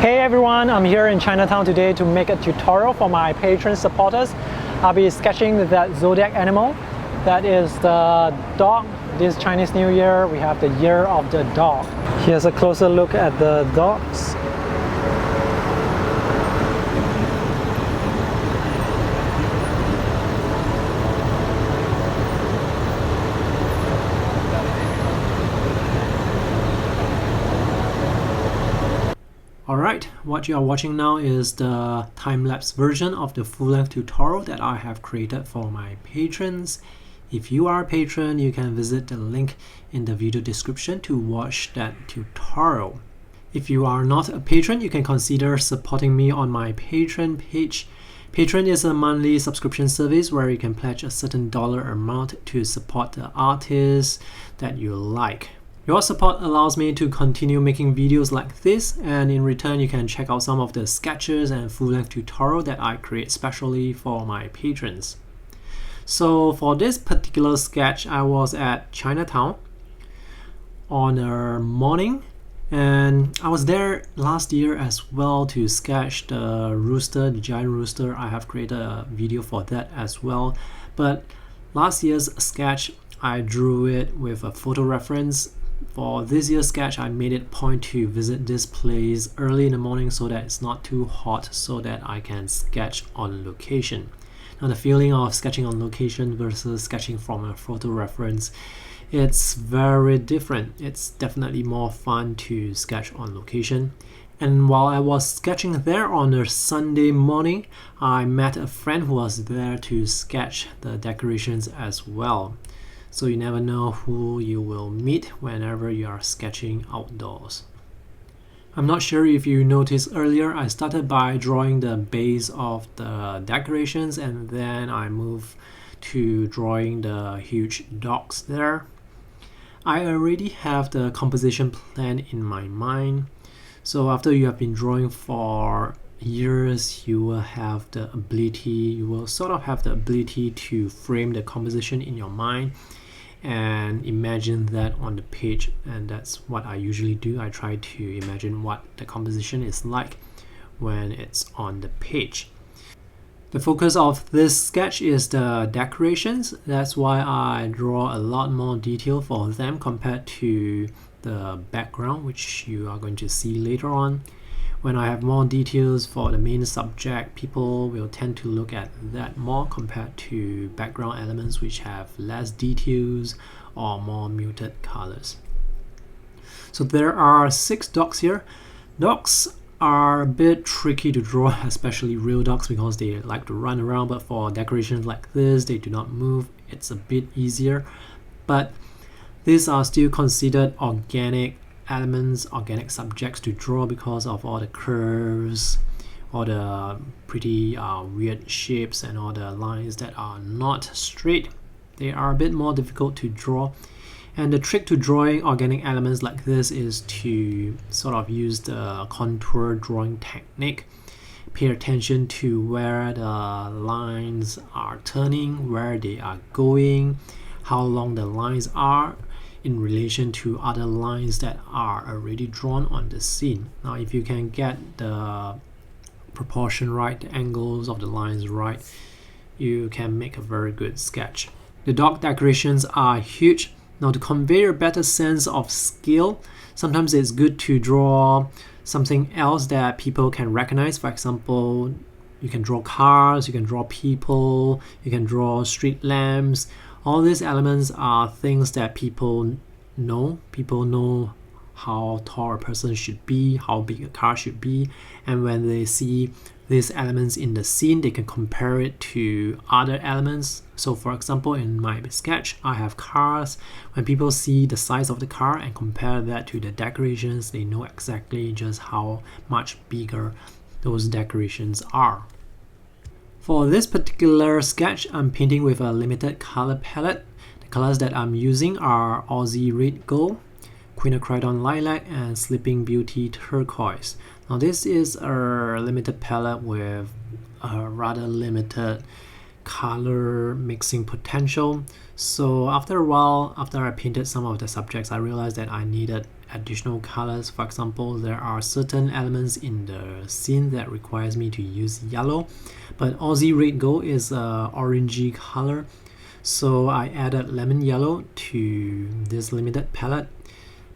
Hey everyone, I'm here in Chinatown today to make a tutorial for my patron supporters. I'll be sketching that zodiac animal. That is the dog. This Chinese New Year, we have the year of the dog. Here's a closer look at the dogs. Alright, what you are watching now is the time-lapse version of the full-length tutorial that I have created for my patrons. If you are a patron, you can visit the link in the video description to watch that tutorial. If you are not a patron, you can consider supporting me on my Patreon page. Patreon is a monthly subscription service where you can pledge a certain dollar amount to support the artists that you like. Your support allows me to continue making videos like this, and in return you can check out some of the sketches and full-length tutorial that I create specially for my patrons. So for this particular sketch, I was at Chinatown on a morning, and I was there last year as well to sketch the rooster, the giant rooster. I have created a video for that as well, but last year's sketch I drew it with a photo reference. For this year's sketch, I made it a point to visit this place early in the morning so that it's not too hot, so that I can sketch on location. Now the feeling of sketching on location versus sketching from a photo reference, it's very different. It's definitely more fun to sketch on location. And while I was sketching there on a Sunday morning, I met a friend who was there to sketch the decorations as well. So you never know who you will meet whenever you are sketching outdoors. I'm not sure if you noticed earlier, I started by drawing the base of the decorations, and then I moved to drawing the huge dogs there. I already have the composition plan in my mind. So after you have been drawing for years, you will sort of have the ability to frame the composition in your mind and imagine that on the page, and that's what I usually do. I try to imagine what the composition is like when it's on the page. The focus of this sketch is the decorations. That's why I draw a lot more detail for them compared to the background, which you are going to see later on. When I have more details for the main subject, people will tend to look at that more compared to background elements which have less details or more muted colors. So there are 6 dogs here. Dogs are a bit tricky to draw, especially real dogs, because they like to run around, but for decorations like this, they do not move. It's a bit easier, but these are still considered organic elements, organic subjects to draw because of all the curves, all the pretty weird shapes, and all the lines that are not straight. They are a bit more difficult to draw, and the trick to drawing organic elements like this is to sort of use the contour drawing technique. Pay attention to where the lines are turning, where they are going, how long the lines are in relation to other lines that are already drawn on the scene. Now if you can get the proportion right, the angles of the lines right, you can make a very good sketch. The dog decorations are huge. Now to convey a better sense of scale, sometimes it's good to draw something else that people can recognize. For example, you can draw cars, you can draw people, you can draw street lamps. All these elements are things that people know. People know how tall a person should be, how big a car should be, and when they see these elements in the scene, they can compare it to other elements. So for example, in my sketch, I have cars. When people see the size of the car and compare that to the decorations, they know exactly just how much bigger those decorations are. For this particular sketch, I'm painting with a limited color palette. The colors that I'm using are Aussie Red Gold, Quinacridone Lilac, and Sleeping Beauty Turquoise. Now this is a limited palette with a rather limited color mixing potential. So after a while, after I painted some of the subjects, I realized that I needed additional colors. For example, there are certain elements in the scene that requires me to use yellow, but Aussie Red Gold is a orangey color, so I added lemon yellow to this limited palette.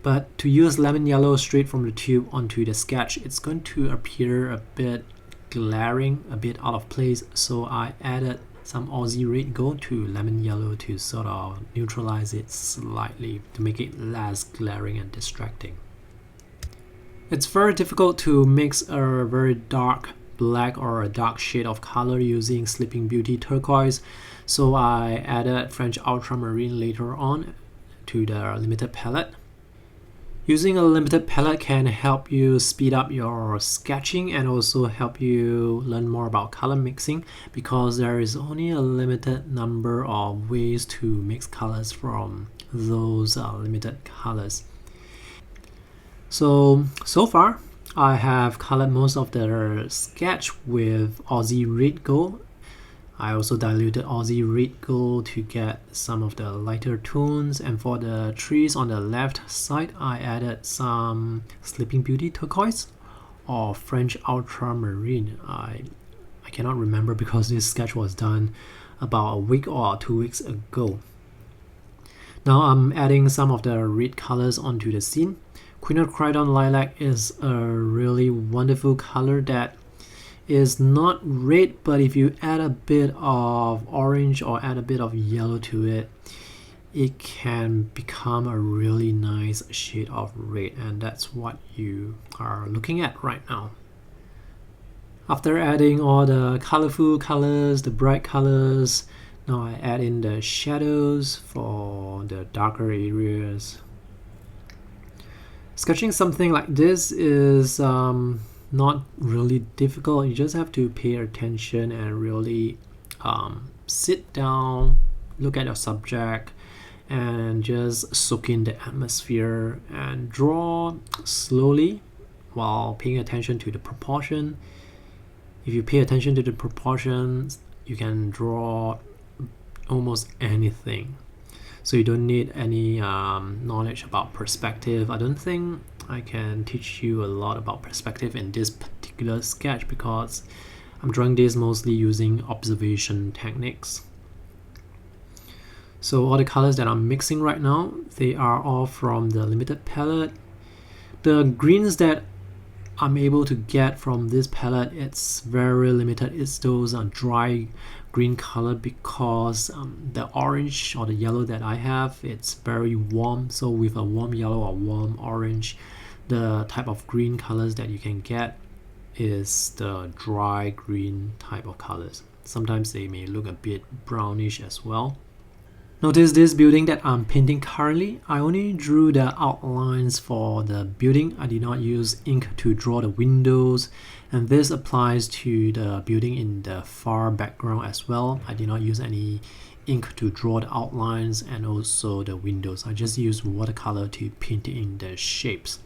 But to use lemon yellow straight from the tube onto the sketch, it's going to appear a bit glaring, a bit out of place, so I added some Aussie Red Gold to lemon yellow to sort of neutralize it slightly, to make it less glaring and distracting. It's very difficult to mix a very dark black or a dark shade of color using Sleeping Beauty turquoise, so I added French ultramarine later on to the limited palette. Using a limited palette can help you speed up your sketching and also help you learn more about color mixing, because there is only a limited number of ways to mix colors from those limited colors. So far I have colored most of the sketch with Aussie Red Gold. I also diluted Aussie Red Gold to get some of the lighter tones, and for the trees on the left side I added some Sleeping Beauty turquoise or French ultramarine. I cannot remember because this sketch was done about a week or 2 weeks ago. Now I'm adding some of the red colors onto the scene. Quinacridone Lilac is a really wonderful color that is not red, but if you add a bit of orange or add a bit of yellow to it, it can become a really nice shade of red, and that's what you are looking at right now. After adding all the colorful colors, the bright colors, now I add in the shadows for the darker areas. Sketching something like this is not really difficult. You just have to pay attention and really sit down, look at your subject, and just soak in the atmosphere and draw slowly while paying attention to the proportion. If you pay attention to the proportions, you can draw almost anything. So you don't need any knowledge about perspective. I don't think I can teach you a lot about perspective in this particular sketch because I'm drawing this mostly using observation techniques. So all the colors that I'm mixing right now, they are all from the limited palette. The greens that I'm able to get from this palette, it's very limited. It's those dry green color because the orange or the yellow that I have, it's very warm. So with a warm yellow or warm orange, the type of green colors that you can get is the dry green type of colors. Sometimes they may look a bit brownish as well. Notice this building that I'm painting currently. I only drew the outlines for the building. I did not use ink to draw the windows, and this applies to the building in the far background as well. I did not use any ink to draw the outlines and also the windows. I just used watercolor to paint in the shapes.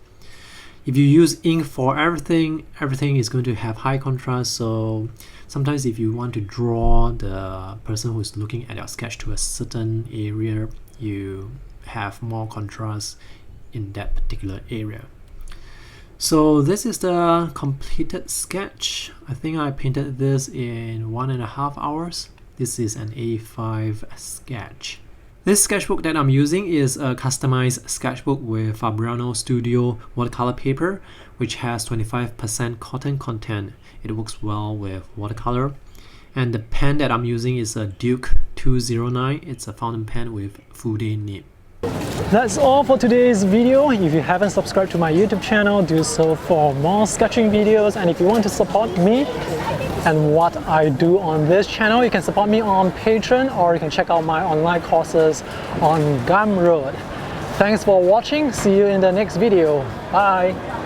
If you use ink for everything is going to have high contrast, so sometimes if you want to draw the person who's looking at your sketch to a certain area, you have more contrast in that particular area. So this is the completed sketch. I think I painted this in 1.5 hours. This is an A5 sketch. This sketchbook that I'm using is a customized sketchbook with Fabriano Studio watercolor paper, which has 25% cotton content. It works well with watercolor. And the pen that I'm using is a Duke 209. It's a fountain pen with full-day nib. That's all for today's video. If you haven't subscribed to my YouTube channel, do so for more sketching videos. And if you want to support me and what I do on this channel, you can support me on Patreon, or you can check out my online courses on Gumroad. Thanks for watching. See you in the next video. Bye.